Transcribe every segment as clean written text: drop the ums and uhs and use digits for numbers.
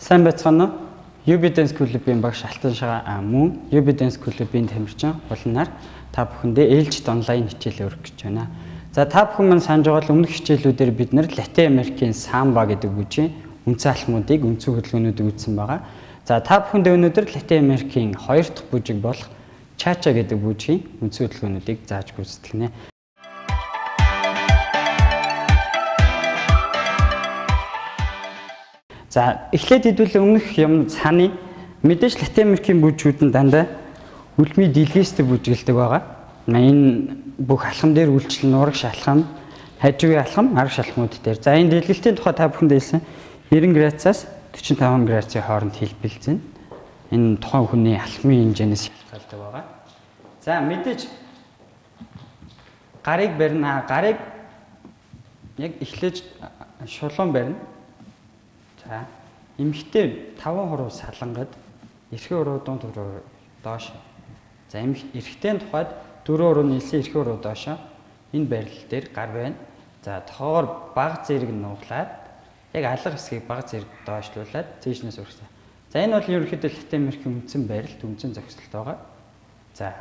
Сайн байцгаана уу? UB Dance Club-ийн багш Алтан Шагаа мөн UB Dance Club-ийн тамирчин Улнаар та бүхэндээ ээлжид онлайн хичээл өргөх гэж байна. За та бүхэн мань санаж байгаа өмнөх хичээлүүдээр бид нэр Латин Америкийн самба гэдэг бүжгийн үндсэн алхмуудыг үндсэн хөдөлгөөнүүдийг үзсэн байгаа. За та бүхэндээ өнөөдөр Латин Америкийн хоёр дахь бүжиг болох Cha-cha гэдэг бүжгийн үндсэн хөдөлгөөнүүдийг зааж гүйцэтгэнэ. За эхлээд хэдүүлээ өмнөх юм цааны мэдээж Латин Америкийн бүжгүүд нь дандаа үлмий дэлгэстэй бүжгэлдэг байгаа. Энэ бүх алхам дээр үйлчлэл нураг шалхам, хажуугийн алхам, арга шалхмууд дээр. За энэ дэлгэлтийн тухай та бүхэнд хэлсэн 90 градусаас 45 градусын хооронд хэлбэлзэн. Энэ тухайн хүний алхмын хэмжээнээс шалтгаалдаг байгаа. За мэдээж гарыг барина. Гарыг яг эхлэж шулуун барина. За эмхтэй 5 хуруу салангад эрхээ хуруу дунд хуруу доош. За эрхтэй тухайд 4 хуруу нийлсэн эрхээ хуруу доош. Энэ барилал дээр гар байна. За тоогоор баг зэрэг нуглаад яг алга хэсгийг баг зэрэг доошлуулад цээжнээс үргэлжлэв. За энэ бол ерөнхийдөө Латин Америкийн үндсэн барилт, үндсэн зохисолт байгаа. За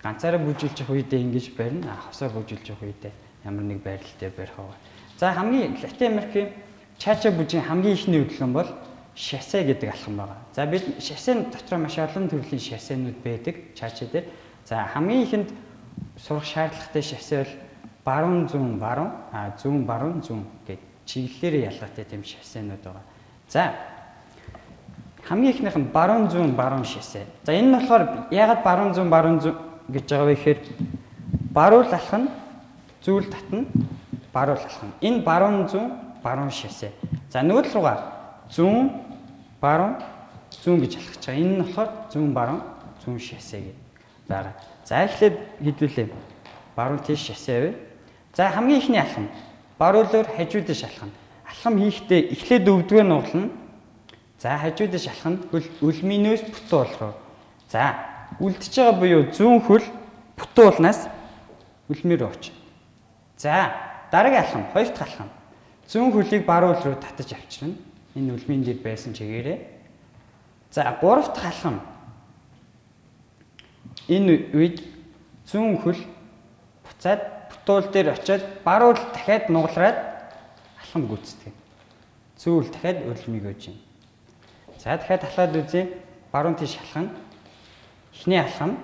ганцаараа бүжиглж явах үедээ ингэж барина, хосоор бүжиглж явах үедээ ямар нэг барилтаар барих байгаа. За хамгийн Латин Америкийн Cha-cha бүжгийн хамгийн ихний хөдөлгөөн бол шассе гэдэг алхам байгаа. За бид шассен дотор маш олон төрлийн шассенууд байдаг Cha-cha дээр. За хамгийн ихэнд сурах шаардлагатай шассе бол баруун зүүн баруун, зүүн баруун зүүн гэдэг чиглэлээр ялгаатай тийм шассенууд байгаа. За хамгийн ихнийх нь баруун зүүн баруун шассе. За энэ нь болохоор яагаад баруун зүүн гэж байгаа вэ гэхээр баруул алхам, зүйл татна, баруул алхам. Энэ баруун зүүн баруун шассе. За нөгөө талруугаа зүүн баруун зүүн гэж алхаж байгаа. Энэ нь болохоор зүүн баруун зүүн шассе гэдэг байгаа. За эхлээд хэдүүлээ. Баруун тийш шассе авъя. За хамгийн ихний алхам баруулаар хажуу дэш алхам. Алхам хийхдээ эхлээд өвдгөө нуглана. За хажуу дэш алхам үлминөөс бүтэн болох руу. За үлдэж байгаа буюу зүүн хөл бүтэн уулнаас үлмээр очив. За дараагийн алхам хоёр дахь алхам. Зүүн хөлийг баруул руу татаж авчирна. Энэ үлмийн дээр байсан чигээрээ. За гурав дахь алхам. Энэ үед зүүн хөл буцаад бүтүүл дээр очиод баруул дахиад нугалраад алхам гүйцэтгэв. Зүүн хөл дахиад үлмийг өгч юм. За дахиад талаад үзье. Баруун тийш алхам. Эхний алхам.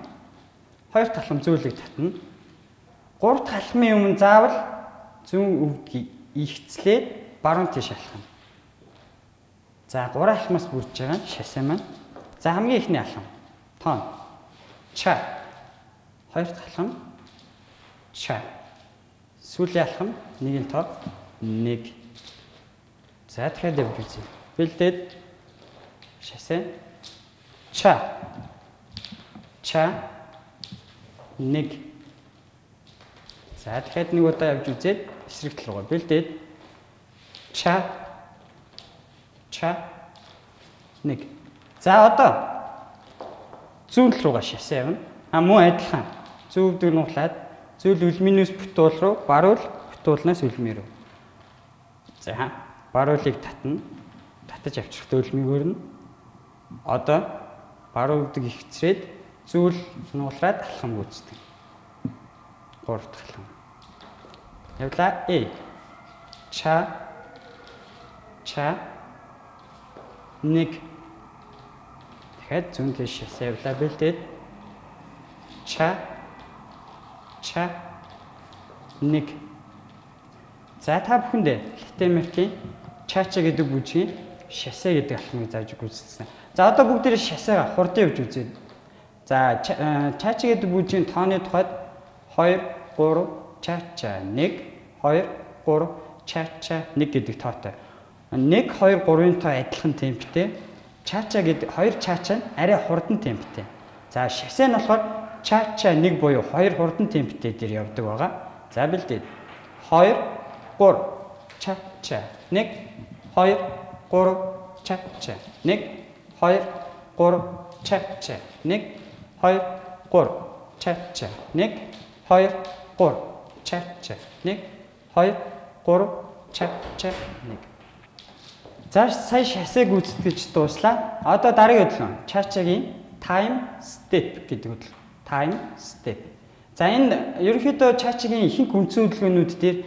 Хоёр дахь алхам зүүлийг татна. Гурав дахь алхмын өмнө заавал зүүн өвд ихцлээд баруун тийш алхам. За 3 алхмаас бүрдэж байгаа шассе маань. За хамгийн ихний алхам. Тоон. Cha. Хоёр дахь алхам. Cha. Сүүлийн алхам нэгэн тоо 1. За дахиад явж үзье. Бэлдээд шассе. Cha. Cha. 1. За дахиад нэг удаа явж үзээд эсрэг тал руугаа бэлдээд Cha 1. За одоо зүүн тал руугаа шассе явна. Мөн адилхан зүүн өвдөг нуглаад зүүн үлминөөс бүтүүл руу баруул бүтүүлнээс үлмээ рүү. За баруулыг татна. Татаж авчихдаа үлмийг өрнө. Одоо баруун өвдөг ихцрээд зүүн нуглаад алхам гүйцэтгэв. 3 дахь алхам. Явлаа. Cha 1. Дахиад зүүн тийш шассе явлаа бэлдээд Cha 1. За та бүхэндээ Латин Америкийн Cha-cha гэдэг бүжгийн шассе гэдэг алхмыг зааж гүйцэтгсэн. За одоо бүгдээрээ шассега хурдан явж үзье. За Cha-cha гэдэг бүжгийн тооны тухайд 2 3 Cha-cha 1 2 3 Cha-cha 1 гэдэг тоотой. 1 2 3-ын тоо адилхан темптэй. Cha-cha гэдэг 2 Cha-cha нь арай хурдан темптэй. За шассе нь болохоор Cha-cha 1 буюу 2 хурдан темптэй дээр явдаг байгаа. За бэлдээд 2 3 Cha-cha 1 2 3 Cha-cha 1 2 3 Cha-cha 1 2 3 Cha-cha 1 2 3 Cha-cha 1 2 3 Cha-cha 1. За сая шасыг гүйцэтгэж дууслаа. Одоо дараагийн хөдөлгөөн чачагийн time step гэдэг хөдөлгөөн. Time step. За энэ ерөнхийдөө чачагийн ихэнх үндсэн хөдөлгөөнүүд дээр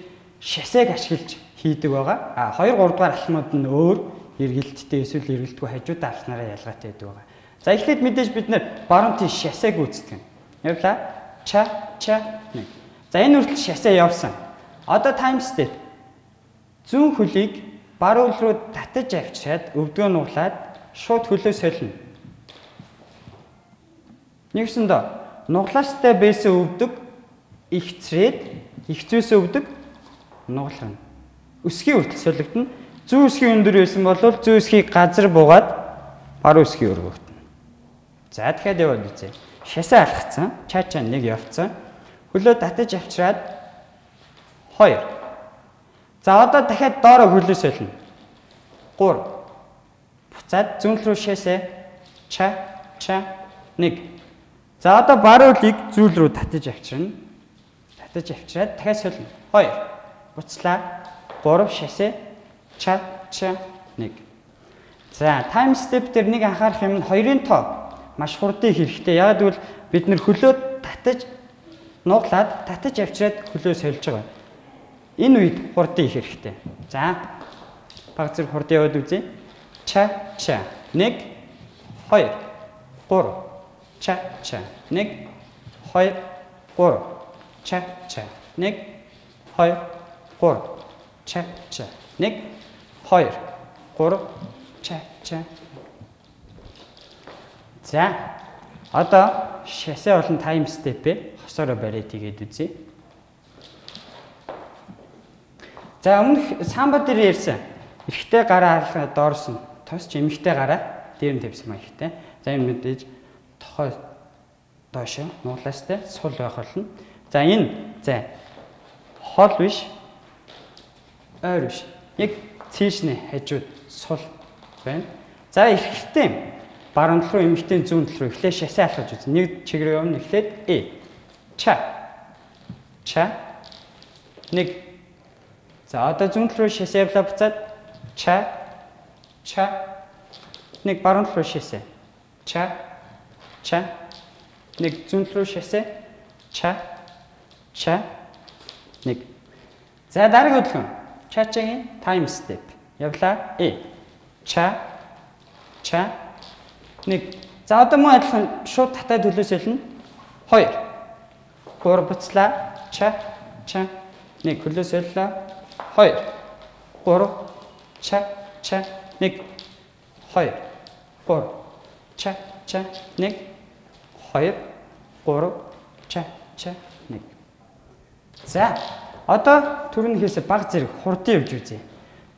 шасыг ашиглаж хийдэг байгаа. 2 3 дугаар алхмууд нь өөр эргэлттэй эсвэл эргэлтгүй хажуудаа авснараа ялгаатай байдаг байгаа. За эхлээд мэдээж бид нэр баруун тийш шасыг гүйцэтгэв. Явлаа. Ча ча нэг. За энэ үртэл шасаа явсан. Одоо time step. Зүүн хөлийг баруун хөл рүү татаж авчираад өвдгөө нуглаад шууд хөлөө солино. Нэгсэндээ нуглаастай байсан өвдөг ихцрээд ихцээс өвдөг нугларна. Өсгийн үртэл солигдно. Зүүн өсгийн өндөр байсан бол зүүн өсгийг газар буугаад баруун өсгийн өргөгдөнө. За дахиад яваад үзье. Шасаа алхацсан. Чача нэг явцсан. Хөлөө татаж авчираад 2. За одоо дахиад доороо хөлөө солино. 3. Буцаад зүүн рүү шасаа ча ча 1. За одоо баруун хөлийг зүүн рүү татаж авчирна. Татаж авчираад дахиад солино. 2. Буцлаа. 3 шасаа ча ча 1. За time step дээр нэг анхаарах юм нь 2-ын тоо маш хурдан хэрэгтэй. Яг гэвэл бид нэр хөлөө татаж нуглаад татаж авчираад хөлөө сольж байгаа. Энэ үед хурдан их хэрэгтэй. За баг зэрэг хурдан яваад үзье. Ча ча 1 2 3 ча ча 1 2 3 ча ча 1 2 3 ча ча 1 2 3 ча ча. За одоо шасаа болон time step-ээ хосороо бариад игээд үзье. За өмнөх самба дээр ярьсан. Эрэгтэй гараа хаалгаа доорсон. Тосч эмэгтэй гараа дээр нь тавьсан маягтай. За энэ мэдээж тохой доошо нуглаастай сул байх болно. За энэ за хол биш ойр биш. Яг цэешний хажууд сул байна. За эрэгтэй баруун руу эмэгтэй зүүн рүү эхлээ шасаа алхаж үз. Нэг чиг рүү явна эхлээд ча ча 1. За одоо зүүн рүү шасаа явлаа буцаад ча ча 1 баруун руу шасаа ча ча 1 зүүн рүү шасаа ча ча 1. За дараагийн хөдөлгөөн чачагийн time step явлаа ча ча 1. За одоо мөн адилхан шууд татаад хөлөө солино. 2 3 буцлаа ча ча 1 хөлөө солилоо. 2 3 ча ча 1 2 3 ча ча 1 2 3 ча ча 1. За одоо түрүүнийхээс баг зэрэг хурдан явж үзье.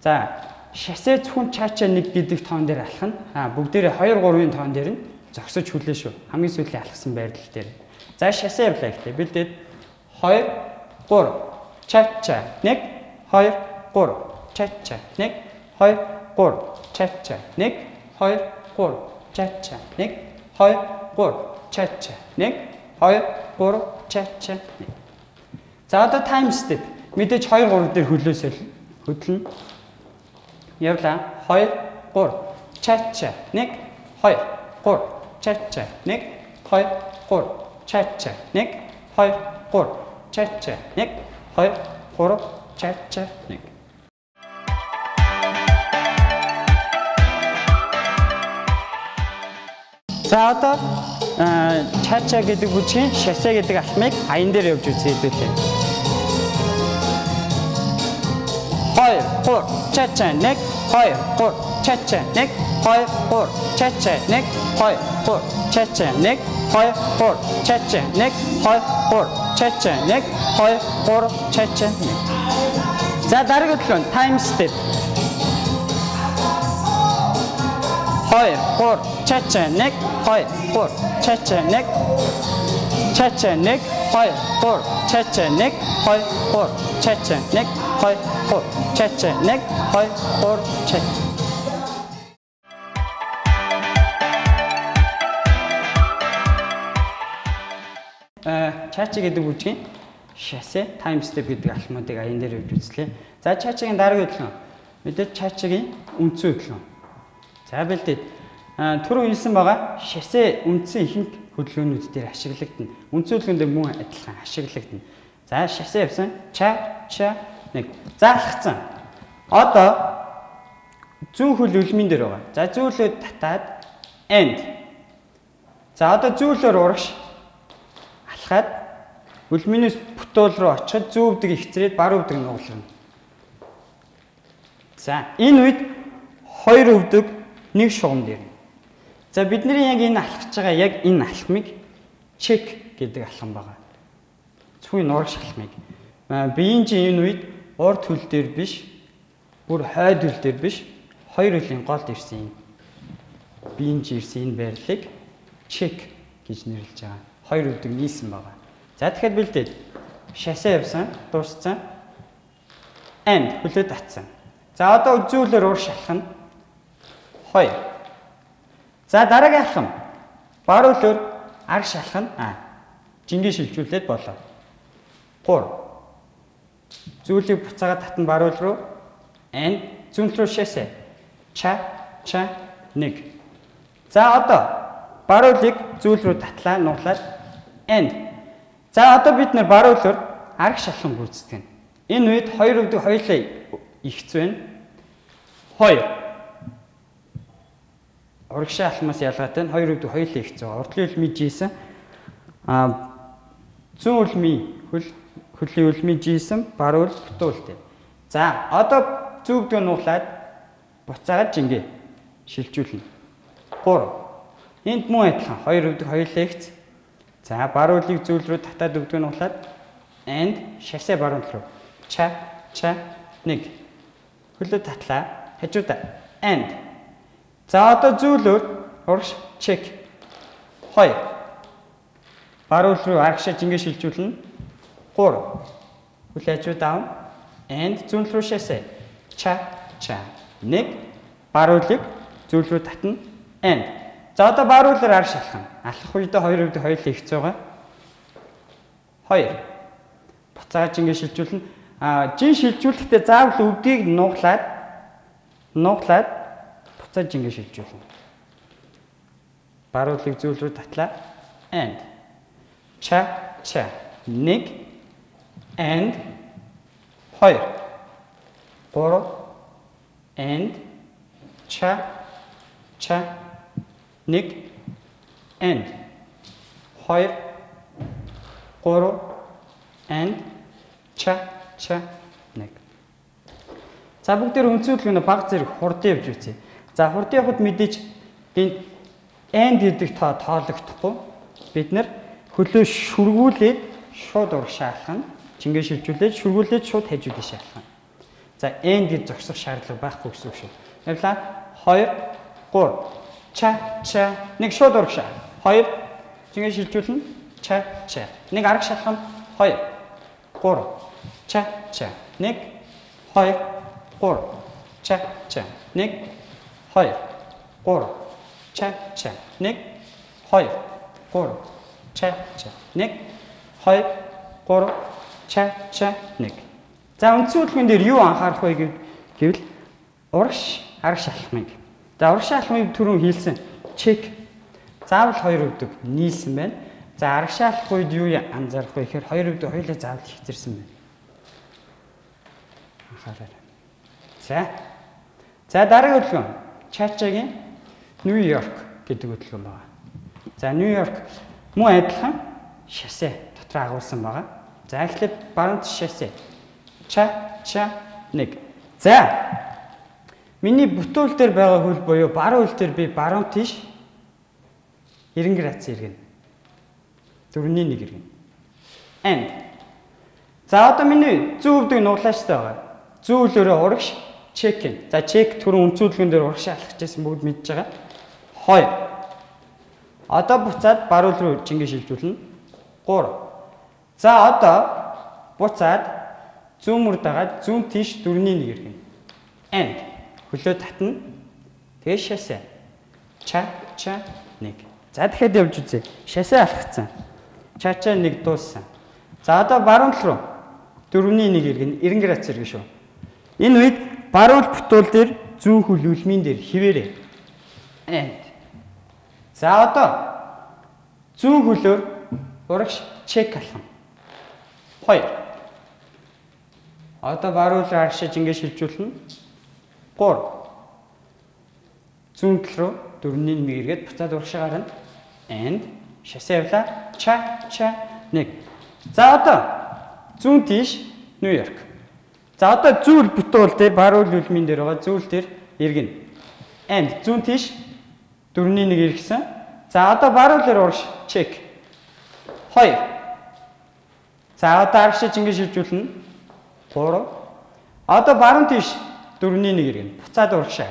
За шасаа зөвхөн чача 1 гэдэг тоон дээр алхана. Бүгдээрээ 2 3-ын тоон дээр нь зогсож хүлээ шүү. Хамгийн сүүлийн алхсан байрлал дээр. За шасаа явлаа ихтэй. Бэлдээд 2 3 чача 1 2 3 чача 1 2 3 чача 1 2 3 чача 1 2 3 чача 1 2 3 чача 1. За одоо time step мэдээж 2 3 дээр хөлөө солино. Хөдлөн явлаа 2 3 чача 1 2 3 чача 1 2 3 чача 1 2 3 чача 1 2 3 чача 1. За одоо чача гэдэг үгчийн шасаа гэдэг алхмыг аян дээр явж үзье хэдүүлээ. 2 3 чача 1 2 3 чача 1 2 3 чача 1 2 3 чача 1 2 3 чача 1 2 3 чача 1 2 3 чача 1. За дараагийн хөдөлгөөн time step 2 3 чача 1 2 3 чача 1 чача 1 2 3 чача 1 2 3 чача 1 2 3 чача 1 2 3 чача. Чача гэдэг үгчийн шасаа time step гэдэг алхмуудыг аян дээр явж үзлээ. За чачагийн дараагийн хөдөлгөөн Мэдээж чаачагийн үндсэн хөдөлгөөн. За бэлдээд түрүү хэлсэн байгаа шасэ үндсэн ихэнх хөдөлгөөнүүд дээр ашиглагдана. Үндсэн хөдөлгөөнд мөн адилхан ашиглагдана. За шасэ явсан ча нэг. За алхацсан. Одоо зүүн хөл үлмийн дээр байгаа. За зүүлөө татаад and. За одоо зүүлээр урагш алхаад үлмийнээс бүтүүл рүү очиход зүүн өвдөг ихцрээд бар өвдөг нугална. За энэ үед хоёр өвдөг нэг шугамд ирнэ. За бидний яг энэ алхаж байгаа яг энэ алхмыг чек гэдэг алхам байгаа. Зөвхөн урагш алхмыг. Биеийн чинь энэ үед урд хөл дээр биш, бүр хойд хөл дээр биш, хоёр хөлийн голд ирсэн юм. Биеийн чинь ирсэн энэ байрлалыг чек гэж нэрлэж байгаа. Хоёр өвдөг нийлсэн байгаа. За тэгэхээр бэлдээд шасаа явсан, дууссан. And хөлөө татсан. За одоо үзүүлэлээр урагш алхана. 2. За дараагийн алхам. Бар хөлөөр арагш алхана. Жингээ шилжүүлээд болоо. 3. Зүйлийг буцаагаад татна бар хөл рүү. And зүүн рүү шасаа. Ча 1. За одоо бар хөлийг зүүн рүү татлаа, нуглаад and. За одоо бид нар бар хөлөөр арагш алхам гүйцэтгэв. Энэ үед хоёр өвдөг хоёулаа ихц байна. 2. Урагшаа алхмаас ялгаатай нь хоёр өвдөг хоёулаа ихц байгаа. Урдлын үлмийн жийсэн зүүн үлмийн хөлийн үлмийн жийсэн бар хөл бүтүүлтэй. За одоо зүүн өвдөг нуглаад буцаагаад жингээ шилжүүлнэ. 3. Энд мөн адилхан хоёр өвдөг хоёулаа ихц. За бар хөлийг зүүн рүү татаад өвдөг нуглаад and шасаа бар хөл рүү ча 1. Хөлөө татлаа. Хажуудаа and. За одоо зүүлөөр урагш чек 2. Бар хөл рүү арагшаа жингээ шилжүүлнэ. 3. Хөлөө хажуудаа and зүүн рүү шасаа ча 1. Бар хөлийг зүүн рүү татна and. За одоо бар хөлөөр арагш алхана. Алхах үедээ хоёр өвдөг хоёулаа ихц байгаа. 2. Буцаагаад жингээ шилжүүлнэ. Жин шилжүүлэхдээ заавал өвдгийг нуглаад буцаад жингээ шилжүүлнэ. Бар хөлийг зүүн рүү татлаа and ча 1 and 2 3 and ча 1 and 2 3 and ча 1. За бүгдээр үндсэн хөдөлгөөний баг зэрэг хурдан явж үзье. За хурдан явахад мэдээж энэ and гэдэг тоологдохгүй. Бид нэр хөлөө шүргүүлээд шууд урагшаа алхана. Жингээ шилжүүлээд шүргүүлээд шууд хажууд дэше алхана. За and гэж зогсох шаардлага байхгүй гэсэн үг шүү. Явлаа 2 3 ча 1 шууд урагшаа. 2 жингээ шилжүүлнэ. Ча 1 арагш алхана. 2 3 ча 1 2 3 ча 1 2 3 ча 1 2 3 ча 1 2 3 ча 1. За үндсэн хөдөлгөөн дээр юу анхаарах вэ гэвэл урагш арагш алхмыг. За урагш алхмыг түрүүн хийлсэн чек заавал хоёр өвдөг нийлсэн байна. За арагш алхах үед юу анзаарах вэ гэхээр хоёр өвдөг хоёулаа заавал хичэрсэн байна. Анхаарай. За дараагийн хөдөлгөөн чачагийн Нью-Йорк гэдэг хөдөлгөөн байна. За Нью-Йорк мөн адилхан шасэ дотор агуулсан байгаа. За эхлээд баруун шасэ ча 1. За миний бүтүүл дээр байгаа хөл буюу баруун хөл дээр би баруун тийш 90 градус эргэнэ. 4-1 эргэнэ. And. За одоо миний зүүн өвдөг нуглааштай байгаа. Зүүн хөлөөрөө урагш чек. За чек түрүүн үндсэн хөдөлгөөн дээр урагшаа алхаж байсан бүгд мэдж байгаа. 2. Одоо буцаад бар хөл рүү жингээ шилжүүлнэ. 3. За одоо буцаад зүүн мөр дагаад зүүн тийш 4-1 эргэнэ. And. Хөлөө татна. Тэгээ шасаа. Ча 1. За дахиад явж үзье. Шасаа алхацсан. Ча 1 дууссан. За одоо баруун тал руу 4-1 эргэн 90 градус эргэн шүү. Энэ үед баруул бүтүүл дээр зүүн хөл үлмийн дээр хിവэрээ. And. За одоо зүүн хөлөөр урагш чек алхам. 2. Одоо баруул аршиж ингэ шилжүүлнэ. 3. Зүүн тал руу 4-ийн 1 эргээд буцаад урагшаа гарна. And шасаа явлаа. Ча 1. За одоо зүүн тийш Нью-Йорк. За одоо зүүн бүтүүл дээр баруул үлмийн дээр байгаа зүүл дээр эргэнэ. And зүүн тийш 4-ийн 1 эргэсэн. За одоо баруулаар урагш чек. 2. За одоо аргашиж ингэ шилжүүлнэ. 3. Одоо баруун тийш 4-ийн 1 эргэнэ. Буцаад урагшаа.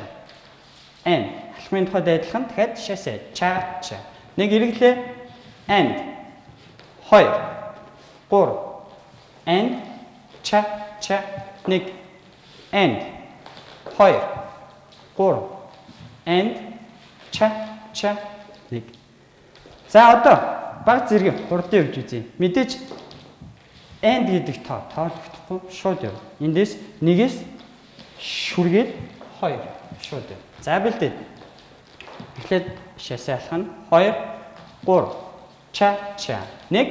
And алхмын тухайд адилхан дахиад шасаа чаа. 1 эргэлээ. And 2. 3. And ча 1. And 2. 3. And ча 1. За одоо баг зэрэг хурдан явж үзье. Мэдээж and гэдэг тоолохдохгүй шууд яв. Эндээс 1-ээс шүргээд 2 шууд яв. За бэлдээ. Эхлээд шасаа алхах нь 2 3 ча 1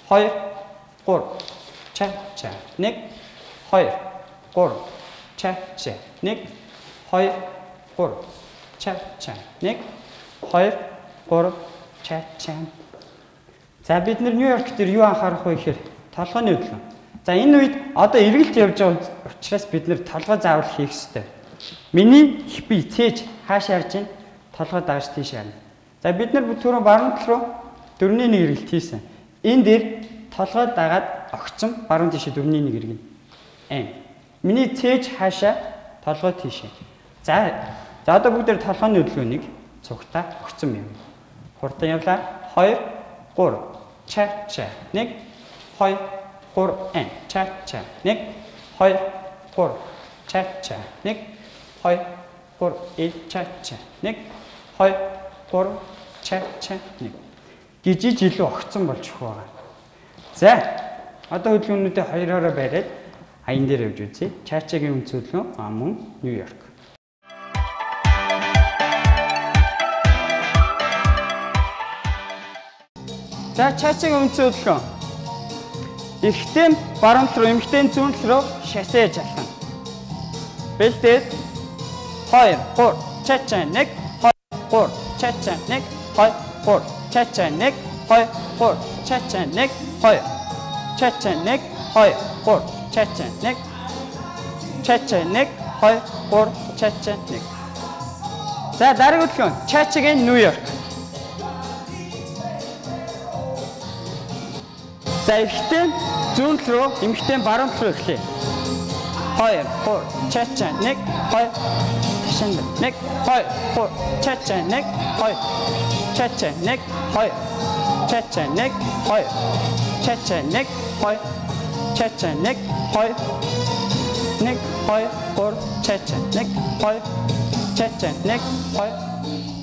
2 3 ча 1 2 3 ча 1 2 3 ча 1 2 3 ча. За бид Нью-Йорк дээр юу анхаарах вэ гэхээр толгойн хөдөлгөөн. За энэ үед одоо эргэлт явж байгаа учраас бид толгой заавал хийх ёстой. Миний их бие цээж хаашаа харж байна? Толгой дагаж тийш харна. За бид түрүү баруун тал руу 4-ийн 1 эргэлт хийсэн. Энэ дээр толгой дагаад огцом баруун тийшээ 4-ийн 1 эргэнэ. Миний цээж хаашаа толгой тийшээ. За одоо бүгд толгойн хөдөлгөөнийг цугтаа огцом юм. Хурдан явлаа. 2 3 ча 1 2 3 and ча 1 2 3 ча 1 2 3 ча 1 2 3 ча 1 гижиж илүү огцон болж өгөх байгаа. За одоо хөдөлгөөнүүдээ хоёроор бариад аян дээр явж үзье. Чачагийн үнц хөдөлгөөн мөн Нью-Йорк. За чачагийн үнц хөдөлгөөн. Эрэгтэй баруун тал руу, эмэгтэй зүүн тал руу шасаа жалхана. Бэлдээд 2 3 чача 1 2 3 чача 1 2 3 чача 1 2 3 чача 1 2 чача 1 2 3 чача 1 чача 1 2 3 чача 1. За дараагийн хөдөлгөөн чачагийн Нью-Йорк. За эрэгтэй зүүн тал руу, эмэгтэй баруун тал руу эхлэе. 2 3 чача 1 2 ташин 1 2 3 чача 1 2 чача 1 2 чача 1 2 чача 1 2 чача 1 2 1 2 3 чача 1 2 чача 1 2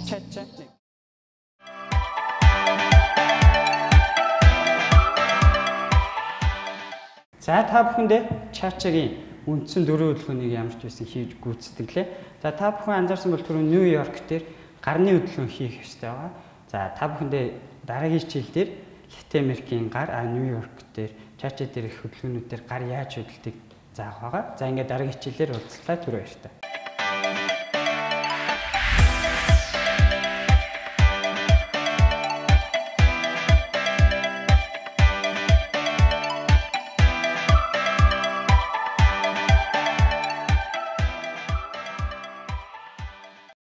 чача 1. За та бүхэндээ чачагийн үндсэн 4 хөдөлгөөнийг ямар ч байсан хийж гүйцэтгэлээ. За та бүхэн анзаарсан бол түрүү Нью-Йорк дээр гарны хөдөлгөөн хийх ёстой байгаа. За та бүхэндээ дараагийн хичээл дээр Латин Америкийн гар, Нью-Йорк дээр чача дээр их хөдөлгөөнүүд дээр гар яаж хөдөлдөг заах байгаа. За ингээд дараагийн хичээлээр уулзлаа. Түр баярлалаа.